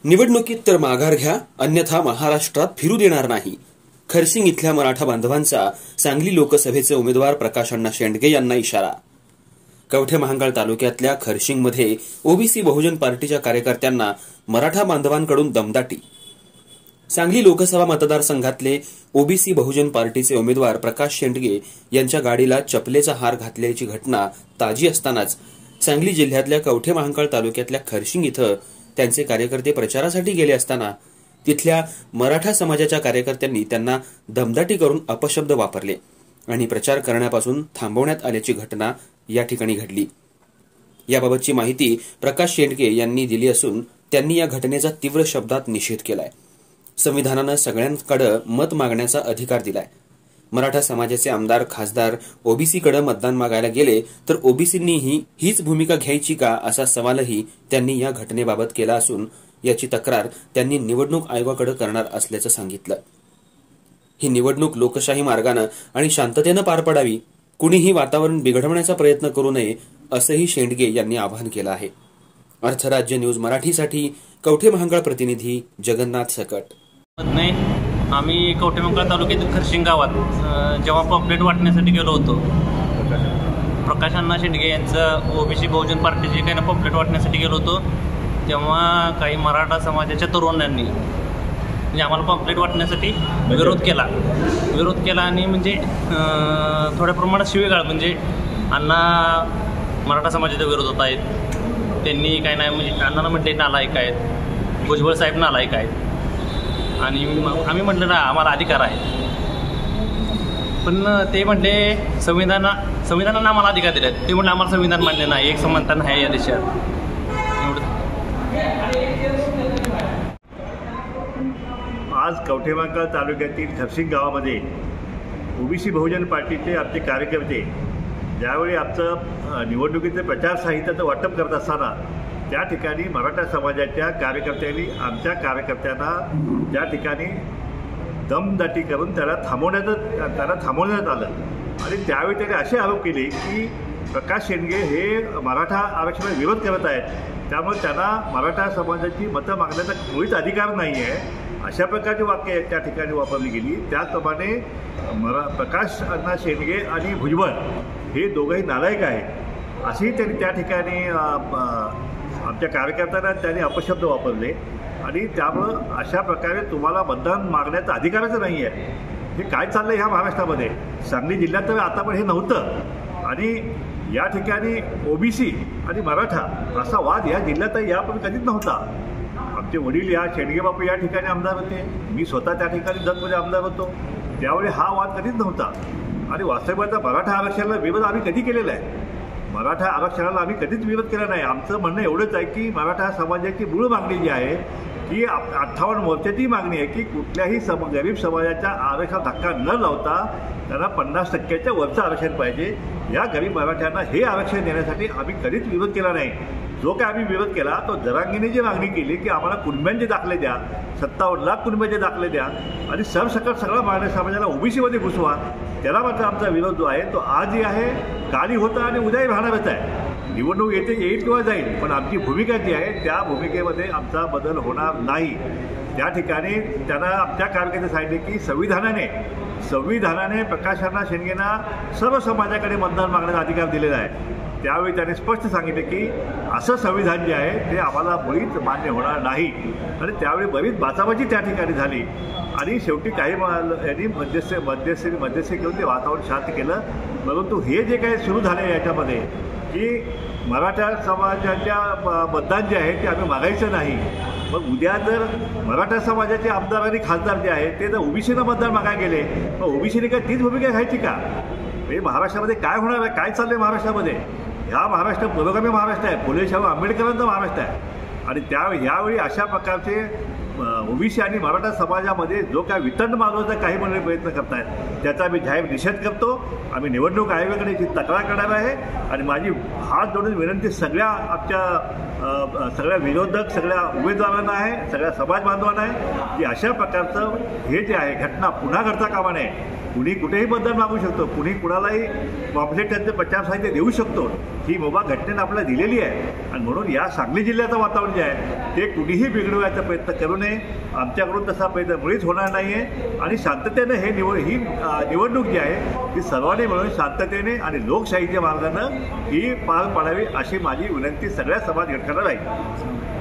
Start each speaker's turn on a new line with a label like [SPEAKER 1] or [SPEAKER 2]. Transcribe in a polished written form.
[SPEAKER 1] निवडणुकीत तर माघार घ्या, अन्यथा महाराष्ट्रात फिरू देणार नाही. खरसिंग इथल्या मराठा बांधवांचा सांगली लोकसभेचे उमेदवार प्रकाश अण्णा शेंडगे यांना इशारा. कवठे महांकाळ तालुक्यातल्या खरसिंगमध्ये ओबीसी बहुजन पार्टीच्या कार्यकर्त्यांना मराठा बांधवांकडून दमदाटी. सांगली लोकसभा मतदारसंघातले ओबीसी बहुजन पार्टीचे उमेदवार प्रकाश शेंडगे यांच्या गाडीला चपलेचा हार घातल्याची घटना ताजी असतानाच सांगली जिल्ह्यातल्या कवठे महांकाळ तालुक्यातल्या खरसिंग इथं त्यांचे कार्यकर्ते प्रचारासाठी गेले असताना तिथल्या मराठा समाजाच्या कार्यकर्त्यांनी त्यांना दमदाटी करून अपशब्द वापरले आणि प्रचार करण्यापासून थांबवण्यात आल्याची घटना या ठिकाणी घडली. याबाबतची माहिती प्रकाश शेंडगे यांनी दिली असून त्यांनी या घटनेचा तीव्र शब्दात निषेध केलाय. संविधानानं सगळ्यांकडे मत मागण्याचा अधिकार दिलाय. मराठा समाजाचे आमदार खासदार ओबीसीकडे मतदान मागायला गेले तर ओबीसींनीही हीच भूमिका घ्यायची का, असा सवालही त्यांनी या घटनेबाबत केला असून याची तक्रार त्यांनी निवडणूक आयोगाकडे करणार असल्याचं सांगितलं. ही निवडणूक लोकशाही मार्गानं आणि शांततेनं पार पडावी, कुणीही वातावरण बिघडवण्याचा प्रयत्न करू नये, असंही शेंडगे यांनी आवाहन केलं आहे. अर्थराज्य न्यूज मराठीसाठी कवठे महांकाळ प्रतिनिधी जगन्नाथ सकट.
[SPEAKER 2] आम्ही कवठे महांकाळ तालुक्यातील खरसिंग गावात जेव्हा पॉम्पलेट वाटण्यासाठी गेलो होतो, प्रकाश अण्णा शेंडगे यांचं ओबीसी बहुजन पार्टीचे काही पॉम्पलेट वाटण्यासाठी गेलो होतो, तेव्हा काही मराठा समाजाच्या तरुणांनी म्हणजे आम्हाला पॉम्पलेट वाटण्यासाठी विरोध केला आणि म्हणजे थोड्या प्रमाणात शिवीगाळ, म्हणजे अण्णा मराठा समाजाच्या विरोधात आहेत, त्यांनी काय नाही म्हणजे अण्णांना म्हटले नालायक आहेत, भुजबळ साहेब नालायक आहेत आणि आम्ही म्हटलं ना आम्हाला अधिकार आहे, पण ते म्हटले संविधानानं आम्हाला अधिकार दिले. ते म्हटलं आम्हाला संविधान मान्य नाही, एक समानता नाही या देशात.
[SPEAKER 3] आज कवठे महांकाळ तालुक्यातील खरसिंग गावामध्ये ओबीसी बहुजन पार्टीचे आमचे कार्यकर्ते ज्यावेळी आमचं निवडणुकीचं प्रचार साहित्याचं वाटप करत असताना त्या ठिकाणी मराठा समाजाच्या कार्यकर्त्यांनी आमच्या कार्यकर्त्यांना त्या ठिकाणी दमदाटी करून त्याला थांबवण्यात आलं आणि त्यावेळी त्यांनी असे आरोप केले की प्रकाश शेंडगे हे मराठा आरक्षणाला विरोध करत आहेत, त्यामुळे त्यांना मराठा समाजाची मतं मागण्याचा मुळीच अधिकार नाही आहे, अशा प्रकारची वाक्य त्या ठिकाणी वापरली गेली. त्याचप्रमाणे प्रकाश अण्णा शेंडगे आणि भुजबळ हे दोघंही नालायक आहेत असेही त्यांनी त्या ठिकाणी आमच्या कार्यकर्त्यांना त्यांनी अपशब्द वापरले आणि त्यामुळं अशा प्रकारे तुम्हाला मतदान मागण्याचा अधिकारच नाही आहे. हे काय चाललं ह्या महाराष्ट्रामध्ये? सांगली जिल्ह्यात तर आता पण हे नव्हतं आणि या ठिकाणी ओबीसी आणि मराठा असा वाद या जिल्ह्यात यापूर्वी कधीच नव्हता. आमचे वडील या शेंडगे बापू या ठिकाणी आमदार होते, मी स्वतः त्या ठिकाणी दत्तमध्ये आमदार होतो, त्यावेळी हा वाद कधीच नव्हता. आणि वास्तविकता मराठा आरक्षणाला विरोध आम्ही कधी केलेला आहे? मराठा आरक्षणाला आम्ही कधीच विरोध केला नाही. आमचं म्हणणं एवढंच आहे की मराठा समाजाची मूळ मागणी जी आहे की 58 मोर्चाची मागणी आहे की कुठल्याही गरीब समाजाच्या आरक्षणाला धक्का न लावता त्यांना 50% वरचं आरक्षण पाहिजे. या गरीब मराठ्यांना हे आरक्षण देण्यासाठी आम्ही कधीच विरोध केला नाही. जो काय आम्ही विरोध केला तो जरांगीने जी मागणी केली की आम्हाला कुटुंबांचे दाखले द्या, 57 लाख कुटुंबाचे दाखले द्या आणि सरसकट सगळा मराठा समाजाला ओबीसीमध्ये घुसवा, त्याला मात्र आमचा विरोध जो आहे तो आजही आहे, कालही होता आणि उद्याही राहणारच आहे. निवडणूक येईल किंवा जाईल, पण आमची भूमिका जी आहे त्या भूमिकेमध्ये आमचा बदल होणार नाही. त्या ठिकाणी त्यांना आमच्या कार्यकर्त्यांनी सांगितले की संविधानाने प्रकाश अण्णा शेंडगेंना सर्व समाजाकडे मतदान मागण्याचा अधिकार दिलेला आहे. त्यावेळी त्यांनी स्पष्ट सांगितले की असं संविधान जे आहे ते आम्हाला मुळीच मान्य होणार नाही आणि त्यावेळी बरीच बाचाबाची त्या ठिकाणी झाली आणि शेवटी काही यांनी मध्यस्थी घेऊन ते वातावरण शांत केलं. परंतु हे जे काही सुरू झाले याच्यामध्ये की मराठा समाजाच्या मतदान जे आहे ते आम्ही मागायचं नाही, मग उद्या जर मराठा समाजाचे आमदार आणि खासदार जे आहेत ते जर ओबीसीनं मतदान मागायला गेले मग ओबीसीने काय तीच भूमिका घ्यायची का? हे महाराष्ट्रामध्ये काय होणार आहे? काय चाललं आहे महाराष्ट्रामध्ये? ह्या महाराष्ट्र पुरोगामी महाराष्ट्र आहे, फुले शाहू आंबेडकरांचा महाराष्ट्र आहे आणि यावेळी अशा प्रकारचे ओबीसी आणि मराठा समाजामध्ये जो काय वितंड माजवायचा काही मंडळी प्रयत्न करत आहेत त्याचा आम्ही जाहीर निषेध करतो. आम्ही निवडणूक आयोगाकडे याची तक्रार करणार आहे आणि माझी हात जोडून विनंती सगळ्या विरोधक सगळ्या उमेदवारांना आहे, सगळ्या समाज बांधवांना आहे की अशा प्रकारचं हे जे आहे घटना पुन्हा घडता कामा नये. कुणी कुठेही मतदान मागू शकतो, कुणी कुणालाही पॉम्पलेट त्यांचं प्रचार साहित्य देऊ शकतो. ही मुभा घटनेनं आपल्याला दिलेली आहे आणि म्हणून या सांगली जिल्ह्याचं वातावरण जे आहे ते कुणीही बिघडवायचा प्रयत्न करू नये. आमच्याकडून तसा प्रयत्न मुळीच होणार नाही आहे आणि शांततेनं ही निवडणूक जी आहे ती सर्वांनी मिळून शांततेने आणि लोकशाहीच्या मार्गानं ही पार पाडावी अशी माझी विनंती सगळ्या समाज घटकांना राहील.